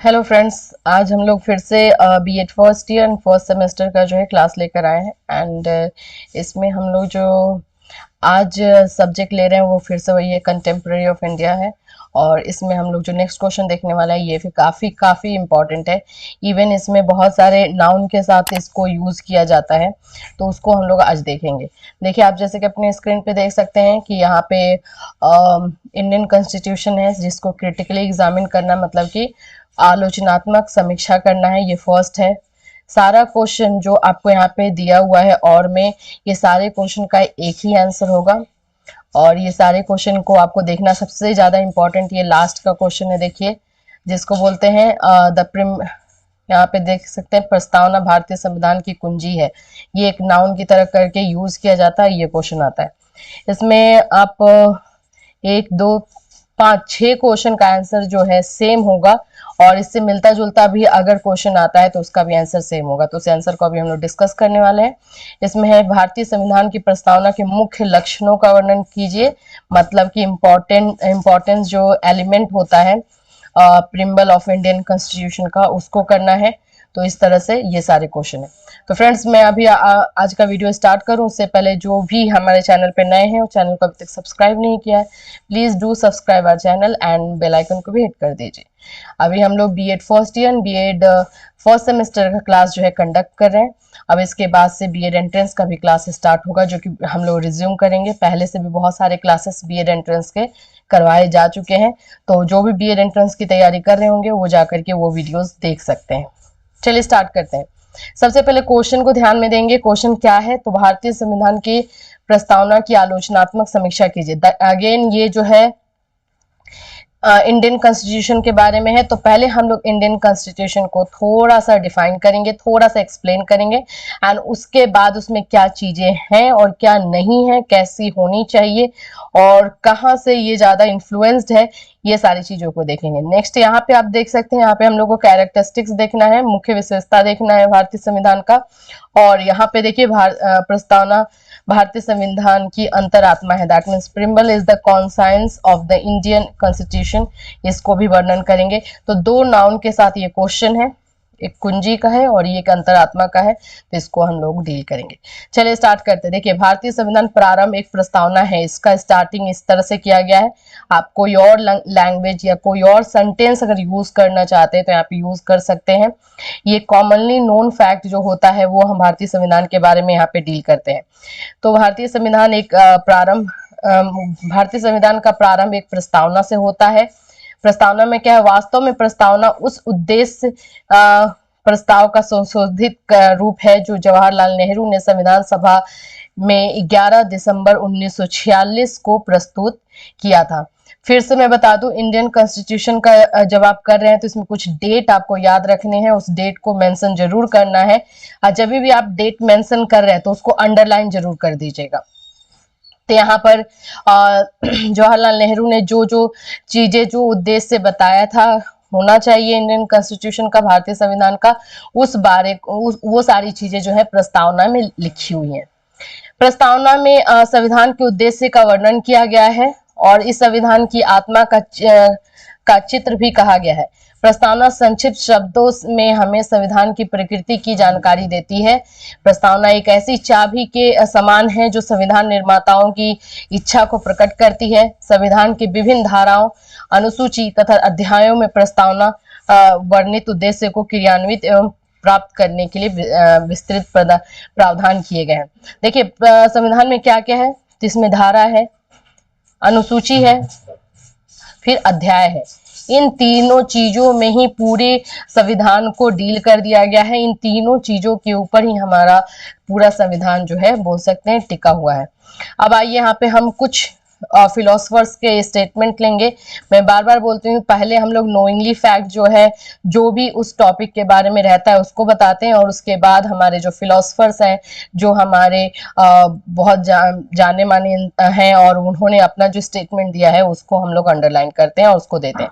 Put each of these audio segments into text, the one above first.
Hello friends, आज हम लोग फिर से BEd first year and first semester का जो है क्लास लेकर आए हैं। एंड इसमें हम लोग जो आज सब्जेक्ट ले रहे हैं वो फिर से वही है, कंटेम्प्रेरी ऑफ इंडिया है। और इसमें हम लोग जो नेक्स्ट क्वेश्चन देखने वाला है ये फिर काफ़ी इम्पॉर्टेंट है। इवन इसमें बहुत सारे नाउन के साथ इसको यूज़ किया जाता है, तो उसको हम लोग आज देखेंगे। देखिए, आप जैसे कि अपने स्क्रीन पे देख सकते हैं कि यहाँ पे इंडियन कॉन्स्टिट्यूशन है, जिसको क्रिटिकली एग्जामिन करना मतलब कि आलोचनात्मक समीक्षा करना है। ये फर्स्ट है। सारा क्वेश्चन जो आपको यहाँ पे दिया हुआ है और में ये सारे क्वेश्चन का एक ही आंसर होगा। और ये सारे क्वेश्चन को आपको देखना सबसे ज्यादा इंपॉर्टेंट ये लास्ट का क्वेश्चन है। देखिए, जिसको बोलते हैं यहाँ पे देख सकते हैं, प्रस्तावना भारतीय संविधान की कुंजी है। ये एक नाउन की तरह करके यूज किया जाता है। ये क्वेश्चन आता है, इसमें आप 1 2 5 6 क्वेश्चन का आंसर जो है सेम होगा, और इससे मिलता जुलता भी अगर क्वेश्चन आता है तो उसका भी आंसर सेम होगा। तो उस आंसर को अभी हम लोग डिस्कस करने वाले हैं। इसमें है, भारतीय संविधान की प्रस्तावना के मुख्य लक्षणों का वर्णन कीजिए। मतलब कि इम्पोर्टेंस जो एलिमेंट होता है प्रिम्बल ऑफ इंडियन कॉन्स्टिट्यूशन का, उसको करना है। तो इस तरह से ये सारे क्वेश्चन है। तो फ्रेंड्स, मैं अभी आज का वीडियो स्टार्ट करूं उससे पहले जो भी हमारे चैनल पे नए हैं, चैनल को अभी तक सब्सक्राइब नहीं किया है, please do subscribe our channel and bell icon को भी हिट कर दीजिए। अभी हम लोग BEd first year BEd first semester का क्लास जो है कंडक्ट कर रहे हैं। अब इसके बाद से बीएड एंट्रेंस का भी क्लास स्टार्ट होगा, जो कि हम लोग रिज्यूम करेंगे। पहले से भी बहुत सारे क्लासेस बीएड एंट्रेंस के करवाए जा चुके हैं, तो जो भी बीएड एंट्रेंस की तैयारी कर रहे होंगे वो जाकर के वो वीडियोस देख सकते हैं। चलिए स्टार्ट करते हैं। सबसे पहले क्वेश्चन को ध्यान में देंगे। क्वेश्चन क्या है? तो भारतीय संविधान की प्रस्तावना की आलोचनात्मक समीक्षा कीजिए। अगेन ये जो है इंडियन कॉन्स्टिट्यूशन के बारे में है। तो पहले हम लोग इंडियन कॉन्स्टिट्यूशन को थोड़ा सा डिफाइन करेंगे, थोड़ा सा एक्सप्लेन करेंगे, एंड उसके बाद उसमें क्या चीजें हैं और क्या नहीं है, कैसी होनी चाहिए और कहाँ से ये ज्यादा इन्फ्लुएंस्ड है, ये सारी चीजों को देखेंगे। नेक्स्ट यहाँ पे आप देख सकते हैं, यहाँ पे हम लोग को कैरेक्टरिस्टिक्स देखना है, मुख्य विशेषता देखना है भारतीय संविधान का। और यहाँ पे देखिए, प्रस्तावना भारतीय संविधान की अंतरात्मा है। That means preamble is the conscience of the Indian constitution. इसको भी वर्णन करेंगे। तो 2 नाउन के साथ ये क्वेश्चन है, एक कुंजी का है और ये एक अंतरात्मा का है, तो इसको हम लोग डील करेंगे। चलिए स्टार्ट करते हैं। देखिए, भारतीय संविधान प्रारंभ एक प्रस्तावना है। इसका स्टार्टिंग इस तरह से किया गया है। आप कोई और लैंग्वेज या कोई और सेंटेंस अगर यूज करना चाहते हैं तो यहाँ पे यूज कर सकते हैं। ये कॉमनली नोन फैक्ट जो होता है वो हम भारतीय संविधान के बारे में यहाँ पे डील करते हैं। तो भारतीय संविधान भारतीय संविधान का प्रारंभ एक प्रस्तावना से होता है। प्रस्तावना में क्या है? वास्तव में प्रस्तावना उस उद्देश्य प्रस्ताव का संशोधित रूप है जो जवाहरलाल नेहरू ने संविधान सभा में 11 दिसंबर 1946 को प्रस्तुत किया था। फिर से मैं बता दूं, इंडियन कॉन्स्टिट्यूशन का जब आप कर रहे हैं तो इसमें कुछ डेट आपको याद रखने हैं, उस डेट को मेंशन जरूर करना है। जब भी आप डेट मेंशन कर रहे हैं तो उसको अंडरलाइन जरूर कर दीजिएगा। तो यहाँ पर जवाहरलाल नेहरू ने जो जो चीजें, जो उद्देश्य से बताया था होना चाहिए इंडियन कॉन्स्टिट्यूशन का, भारतीय संविधान का, वो सारी चीजें जो है प्रस्तावना में लिखी हुई हैं। प्रस्तावना में संविधान के उद्देश्य का वर्णन किया गया है और इस संविधान की आत्मा का चित्र भी कहा गया है। प्रस्तावना संक्षिप्त शब्दों में हमें संविधान की प्रकृति की जानकारी देती है। प्रस्तावना एक ऐसी चाबी के समान है जो संविधान निर्माताओं की इच्छा को प्रकट करती है। संविधान की विभिन्न धाराओं, अनुसूची तथा अध्यायों में प्रस्तावना वर्णित उद्देश्य को क्रियान्वित एवं प्राप्त करने के लिए विस्तृत प्रावधान किए गए हैं। देखिए, संविधान में क्या क्या है? इसमें धारा है, अनुसूची है, फिर अध्याय है। इन तीनों चीजों में ही पूरे संविधान को डील कर दिया गया है। इन तीनों चीजों के ऊपर ही हमारा पूरा संविधान जो है बोल सकते हैं टिका हुआ है। अब आइए यहाँ पे हम कुछ फिलोसफर्स के स्टेटमेंट लेंगे। मैं बार बार बोलती हूँ, पहले हम लोग नोइंगली फैक्ट जो है, जो भी उस टॉपिक के बारे में रहता है उसको बताते हैं, और उसके बाद हमारे जो फिलोसफर्स हैं, जो हमारे बहुत जाने माने हैं और उन्होंने अपना जो स्टेटमेंट दिया है उसको हम लोग अंडरलाइन करते हैं और उसको देते हैं।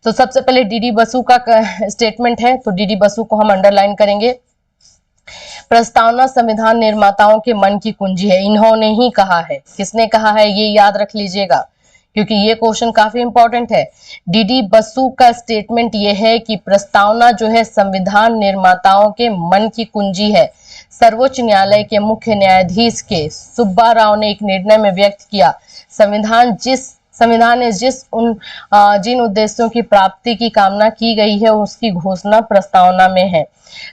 तो सबसे पहले डीडी बसु का स्टेटमेंट है, तो डीडी बसु को हम अंडरलाइन करेंगे। प्रस्तावना संविधान निर्माताओं के मन की कुंजी है। इन्होंने ही कहा है। किसने कहा है? ये याद रख लीजिएगा, क्योंकि ये क्वेश्चन काफी इंपॉर्टेंट है। डीडी बसु का स्टेटमेंट ये है कि प्रस्तावना जो है संविधान निर्माताओं के मन की कुंजी है। सर्वोच्च न्यायालय के मुख्य न्यायाधीश के सुब्बा राव ने एक निर्णय में व्यक्त किया, संविधान ने जिन उद्देश्यों की प्राप्ति की कामना की गई है उसकी घोषणा प्रस्तावना में है।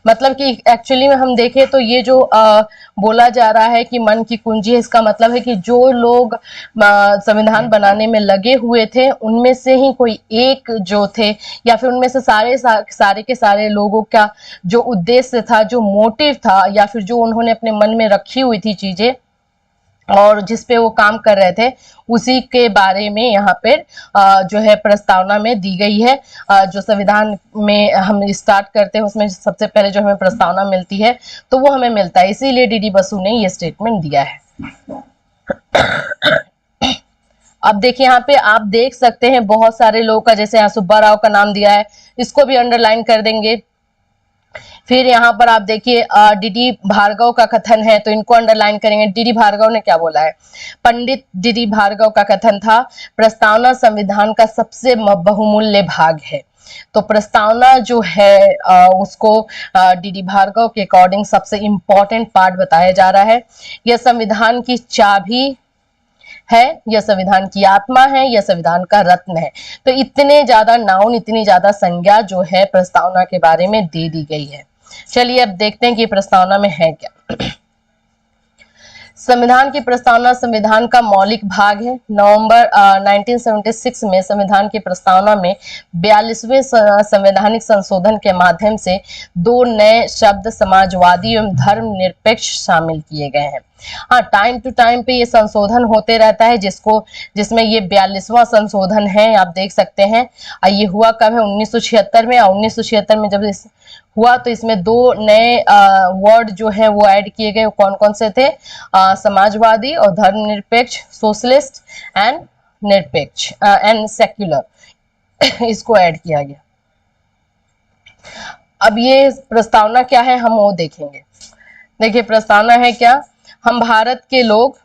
मतलब कि एक्चुअली में हम देखें तो ये जो बोला जा रहा है कि मन की कुंजी है, इसका मतलब है कि जो लोग संविधान बनाने में लगे हुए थे उनमें से ही कोई एक जो थे या फिर उनमें से सारे के सारे लोगों का जो उद्देश्य था, जो मोटिव था या फिर जो उन्होंने अपने मन में रखी हुई थी चीजें और जिस पे वो काम कर रहे थे उसी के बारे में यहाँ पे जो है प्रस्तावना में दी गई है। जो संविधान में हम स्टार्ट करते हैं उसमें सबसे पहले जो हमें प्रस्तावना मिलती है तो वो हमें मिलता है, इसीलिए डीडी बसु ने ये स्टेटमेंट दिया है। अब देखिए यहाँ पे आप देख सकते हैं बहुत सारे लोगों का, जैसे यहाँ सुब्बा राव का नाम दिया है, इसको भी अंडरलाइन कर देंगे। फिर यहाँ पर आप देखिए डीडी भार्गव का कथन है तो इनको अंडरलाइन करेंगे। डीडी भार्गव ने क्या बोला है? पंडित डीडी भार्गव का कथन था, प्रस्तावना संविधान का सबसे बहुमूल्य भाग है। तो प्रस्तावना जो है उसको डीडी भार्गव के अकॉर्डिंग सबसे इंपॉर्टेंट पार्ट बताया जा रहा है। यह संविधान की चाबी है, यह संविधान की आत्मा है, यह संविधान का रत्न है। तो इतने ज्यादा नाउन, इतनी ज्यादा संज्ञा जो है प्रस्तावना के बारे में दे दी गई है। चलिए अब देखते हैं कि प्रस्तावना में है क्या। संविधान की प्रस्तावना संविधान का मौलिक भाग है। नवंबर 1976 में संविधान की प्रस्तावना में 42वें संवैधानिक संशोधन के माध्यम से 2 नए शब्द समाजवादी एवं धर्मनिरपेक्ष शामिल किए गए हैं। हाँ, टाइम टू टाइम पे ये संशोधन होते रहता है, जिसमें ये 42वां संशोधन है, आप देख सकते हैं। ये हुआ कब है? 1976 में। 1976 में जब हुआ तो इसमें 2 नए वर्ड जो है वो ऐड किए गए। कौन कौन से थे? समाजवादी और धर्मनिरपेक्ष, सोशलिस्ट एंड निरपेक्ष एंड सेक्युलर, इसको ऐड किया गया। अब ये प्रस्तावना क्या है हम वो देखेंगे। देखिए प्रस्तावना है क्या? हम भारत के लोग,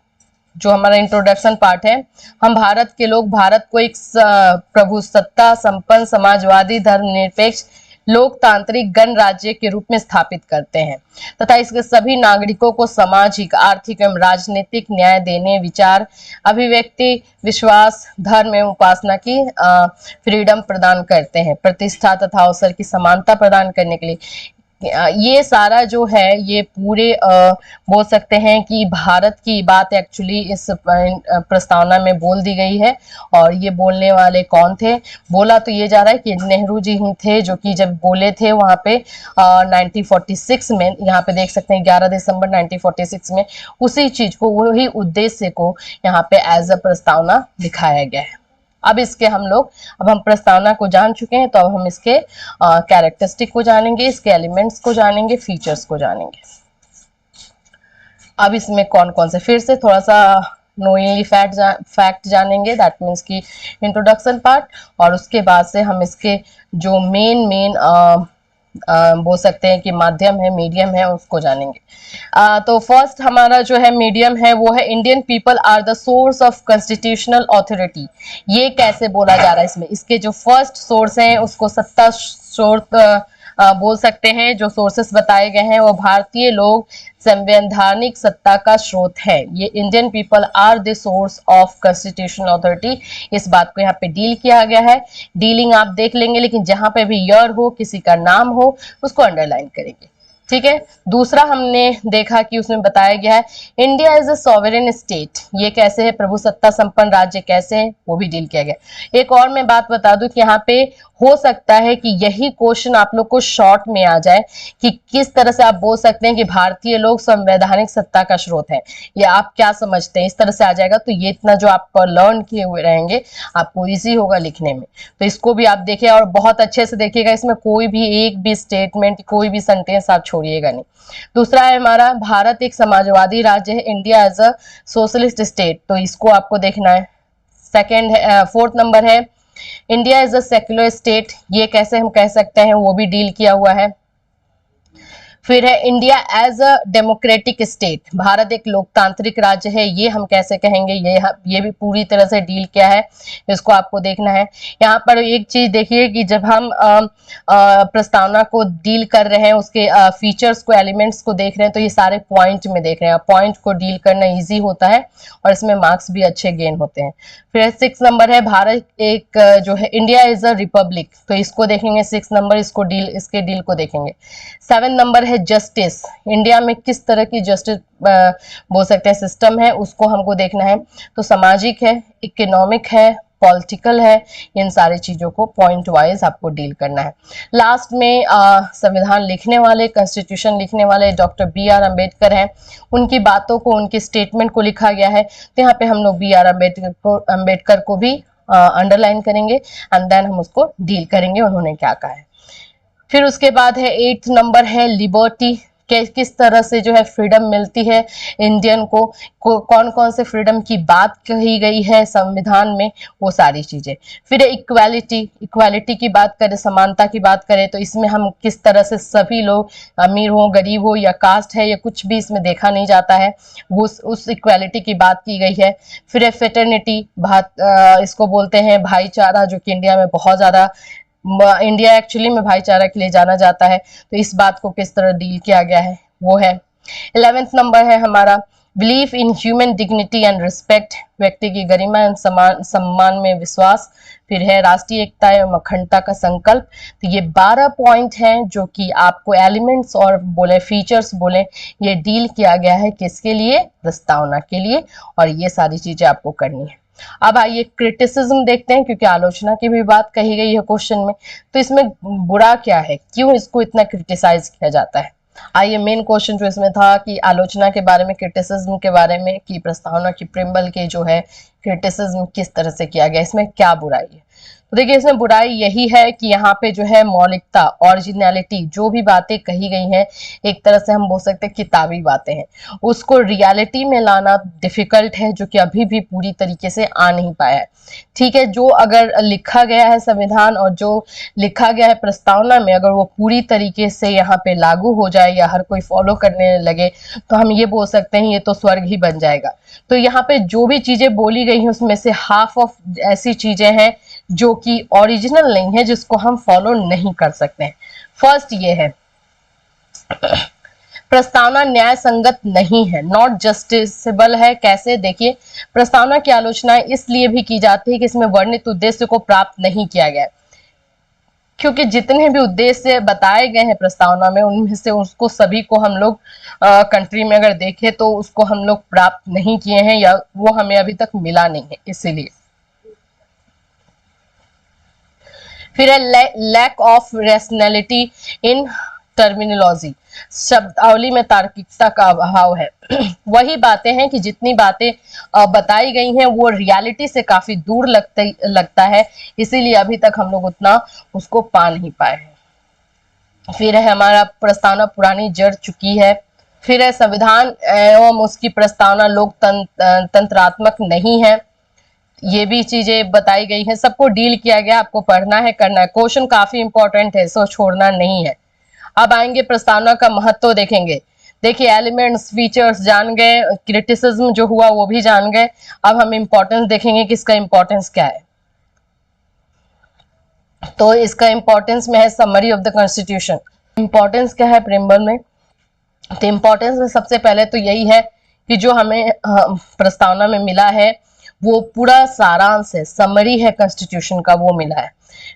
जो हमारा इंट्रोडक्शन पार्ट है, हम भारत के लोग भारत को एक प्रभुसत्ता संपन्न समाजवादी धर्मनिरपेक्ष लोकतांत्रिक गणराज्य के रूप में स्थापित करते हैं तथा इसके सभी नागरिकों को सामाजिक, आर्थिक एवं राजनीतिक न्याय देने, विचार, अभिव्यक्ति, विश्वास, धर्म एवं उपासना की फ्रीडम प्रदान करते हैं, प्रतिष्ठा तथा अवसर की समानता प्रदान करने के लिए। ये सारा जो है ये पूरे बोल सकते हैं कि भारत की बात एक्चुअली इस प्रस्तावना में बोल दी गई है। और ये बोलने वाले कौन थे? बोला तो ये जा रहा है कि नेहरू जी ही थे, जो कि जब बोले थे वहां पे 1946 में, यहाँ पे देख सकते हैं 11 दिसंबर 1946 में, उसी चीज को, वही उद्देश्य को यहाँ पे एज अ प्रस्तावना दिखाया गया है। अब हम प्रस्तावना को जान चुके हैं तो अब हम इसके कैरेक्टरिस्टिक को जानेंगे, इसके एलिमेंट्स को जानेंगे, फीचर्स को जानेंगे। अब इसमें कौन कौन से, फिर से थोड़ा सा नोइंगली फैक्ट जानेंगे, दैट मीन्स की इंट्रोडक्शन पार्ट, और उसके बाद से हम इसके जो मेन बोल सकते हैं कि माध्यम है, मीडियम है, उसको जानेंगे। तो फर्स्ट हमारा जो है मीडियम है वो है Indian people are the source of constitutional authority. ये कैसे बोला जा रहा है इसमें? इसके जो फर्स्ट सोर्स हैं उसको सत्ता सोर्स बोल सकते हैं। जो सोर्सेस बताए गए हैं वो भारतीय लोग संवैधानिक सत्ता का स्रोत है। ये Indian people are the source of constitutional authority, इस बात को यहाँ पे डील किया गया है। डीलिंग आप देख लेंगे, लेकिन जहां पे भी यर हो, किसी का नाम हो, उसको अंडरलाइन करेंगे। ठीक है। दूसरा हमने देखा कि उसमें बताया गया है India is a sovereign state. ये कैसे है? प्रभुसत्ता संपन्न राज्य कैसे है, वो भी डील किया गया। एक और मैं बात बता दूं कि यहाँ पे हो सकता है कि यही क्वेश्चन आप लोग को शॉर्ट में आ जाए कि किस तरह से आप बोल सकते हैं कि भारतीय लोग संवैधानिक सत्ता का स्रोत है, या आप क्या समझते हैं, इस तरह से आ जाएगा। तो ये इतना जो आप लर्न किए हुए रहेंगे आपको इजी होगा लिखने में। तो इसको भी आप देखिए और बहुत अच्छे से देखिएगा, इसमें कोई भी एक भी स्टेटमेंट, कोई भी सेंटेंस आप छोड़िएगा नहीं। दूसरा है हमारा भारत एक समाजवादी राज्य है, India as a socialist state, तो इसको आपको देखना है। सेकेंड है, फोर्थ नंबर है India is a secular state. ये कैसे हम कह सकते हैं, वो भी डील किया हुआ है। फिर है India as a democratic state, Bharat एक लोकतांत्रिक राज्य है, ये हम कैसे कहेंगे, ये भी पूरी तरह से डील किया है, इसको आपको देखना है। यहाँ पर एक चीज देखिए कि जब हम प्रस्तावना को डील कर रहे हैं, उसके फीचर्स को, एलिमेंट्स को देख रहे हैं, तो ये सारे पॉइंट में देख रहे हैं। पॉइंट को डील करना ईजी होता है और इसमें मार्क्स भी अच्छे गेन होते हैं। फिर 6 नंबर है भारत एक जो है इंडिया इज अ रिपब्लिक, तो इसको देखेंगे 6 नंबर, इसके डील को देखेंगे। 7 नंबर है जस्टिस, इंडिया में किस तरह की जस्टिस बोल सकते हैं सिस्टम है, उसको हमको देखना है। तो सामाजिक है, इकोनॉमिक है, पॉलिटिकल है, इन सारी चीजों को पॉइंट वाइज आपको डील करना है। लास्ट में संविधान लिखने वाले, कॉन्स्टिट्यूशन लिखने वाले डॉक्टर BR अम्बेडकर हैं, उनकी बातों को, उनकी स्टेटमेंट को लिखा गया है, तो यहाँ पे हम लोग BR अम्बेडकर को भी अंडरलाइन करेंगे एंड देन हम उसको डील करेंगे उन्होंने क्या कहा है। फिर उसके बाद है 8th नंबर है लिबर्टी, किस तरह से जो है फ्रीडम मिलती है इंडियन को कौन कौन से फ्रीडम की बात कही गई है संविधान में, वो सारी चीजें। फिर इक्वालिटी की बात करें, समानता की बात करें, तो इसमें हम किस तरह से सभी लोग, अमीर हो, गरीब हो या कास्ट है या कुछ भी इसमें देखा नहीं जाता है, वो उस इक्वालिटी की बात की गई है। फिर है फेटर्निटी, इसको बोलते हैं भाईचारा, जो कि इंडिया में बहुत ज्यादा, इंडिया एक्चुअली में भाईचारा के लिए जाना जाता है, तो इस बात को किस तरह डील किया गया है वो है। 11th नंबर है हमारा belief in human dignity and respect, व्यक्ति की गरिमा एवं सम्मान में विश्वास। फिर है राष्ट्रीय एकता एवं अखंडता का संकल्प। तो ये 12 पॉइंट हैं जो कि आपको एलिमेंट्स और बोले फीचर्स बोले, ये डील किया गया है किसके लिए, प्रस्तावना के लिए, और ये सारी चीजें आपको करनी है। अब आइए क्रिटिसिज्म देखते हैं, क्योंकि आलोचना की भी बात कही गई है क्वेश्चन में, तो इसमें बुरा क्या है, क्यों इसको इतना क्रिटिसाइज किया जाता है। आइए मेन क्वेश्चन जो इसमें था कि आलोचना के बारे में, क्रिटिसिज्म के बारे में, कि प्रस्तावना की प्रिम्बल के जो है क्रिटिसिज्म किस तरह से किया गया, इसमें क्या बुराई है। तो देखिए इसमें बुराई यही है कि यहाँ पे जो है मौलिकता, ओरिजिनलिटी, जो भी बातें कही गई हैं, एक तरह से हम बोल सकते हैं किताबी बातें हैं, उसको रियलिटी में लाना डिफिकल्ट है, जो कि अभी भी पूरी तरीके से आ नहीं पाया है। ठीक है, जो अगर लिखा गया है संविधान और जो लिखा गया है प्रस्तावना में, अगर वो पूरी तरीके से यहाँ पे लागू हो जाए या हर कोई फॉलो करने लगे, तो हम ये बोल सकते हैं ये तो स्वर्ग ही बन जाएगा। तो यहाँ पे जो भी चीजें बोली गई हैं उसमें से हाफ ऑफ ऐसी चीजें हैं जो कि ओरिजिनल नहीं है, जिसको हम फॉलो नहीं कर सकते हैं। फर्स्ट ये है, प्रस्तावना न्याय संगत नहीं है, नॉट जस्टिसेबल है। कैसे, देखिए प्रस्तावना की आलोचना इसलिए भी की जाती है कि इसमें वर्णित उद्देश्य को प्राप्त नहीं किया गया, क्योंकि जितने भी उद्देश्य बताए गए हैं प्रस्तावना में, उनमें से उसको सभी को हम लोग कंट्री में अगर देखें तो उसको हम लोग प्राप्त नहीं किए हैं, या वो हमें अभी तक मिला नहीं है, इसीलिए। फिर है lack of rationality in terminology, शब्दावली में तार्किकता का अभाव है। वही बातें हैं कि जितनी बातें बताई गई हैं वो रियलिटी से काफी दूर लगता है, इसीलिए अभी तक हम लोग उतना उसको पा नहीं पाए हैं। फिर है हमारा प्रस्तावना पुरानी जड़ चुकी है। फिर है संविधान एवं उसकी प्रस्तावना लोकतंत्रात्मक नहीं है, ये भी चीजें बताई गई हैं, सबको डील किया गया, आपको पढ़ना है, करना है। क्वेश्चन काफी इंपॉर्टेंट है, सो छोड़ना नहीं है। अब आएंगे प्रस्तावना का महत्व देखेंगे। देखिए एलिमेंट्स, फीचर्स जान गए, क्रिटिसिज्म जो हुआ वो भी जान गए। अब हम इंपॉर्टेंस देखेंगे कि इसका इंपॉर्टेंस क्या है। तो इसका इंपॉर्टेंस में है summary of the constitution. Importance क्या है प्रिम्बल में, तो इंपॉर्टेंस में सबसे पहले तो यही है कि जो हमें प्रस्तावना में मिला है वो पूरा सारांश है, समरी है कॉन्स्टिट्यूशन का, वो मिला है।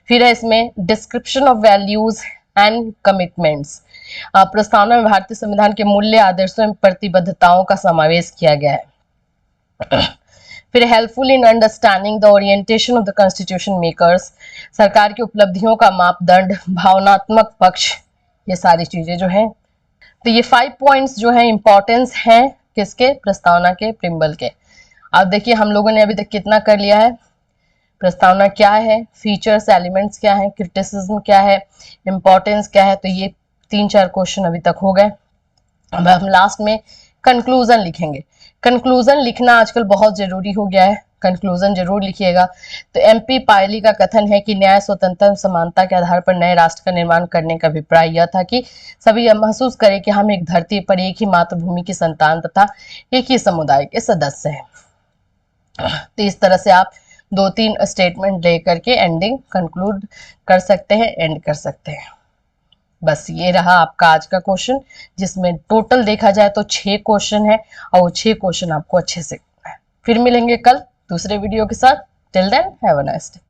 फिर है इसमें description of values and commitments, प्रस्तावना में भारतीय संविधान के मूल्य, आदर्शों एवं प्रतिबद्धताओं का समावेश किया गया है। फिर helpful in understanding the orientation of the constitution makers, सरकार की उपलब्धियों का मापदंड, भावनात्मक पक्ष, ये सारी चीजें जो हैं। तो ये 5 पॉइंट्स जो है इंपॉर्टेंस हैं किसके, प्रस्तावना के, प्रिम्बल के। अब देखिए हम लोगों ने अभी तक कितना कर लिया है, प्रस्तावना क्या है, फीचर्स, एलिमेंट्स क्या है, क्रिटिसिज्म क्या है, इंपॉर्टेंस क्या है, तो ये 3-4 क्वेश्चन अभी तक हो गए। अब हम लास्ट में कंक्लूजन लिखेंगे। कंक्लूजन लिखना आजकल बहुत जरूरी हो गया है, कंक्लूजन जरूर लिखिएगा। तो एमपी पायली का कथन है कि न्याय, स्वतंत्रता, समानता के आधार पर नए राष्ट्र का निर्माण करने का अभिप्राय यह था कि सभी यह महसूस करें कि हम एक धरती पर एक ही मातृभूमि की संतान तथा एक ही समुदाय के सदस्य हैं। तो इस तरह से आप 2-3 स्टेटमेंट लेकर के एंडिंग कंक्लूड कर सकते हैं, एंड कर सकते हैं। बस ये रहा आपका आज का क्वेश्चन, जिसमें टोटल देखा जाए तो 6 क्वेश्चन है और वो 6 क्वेश्चन आपको अच्छे से करना है। फिर मिलेंगे कल दूसरे वीडियो के साथ। Till then have a nice day.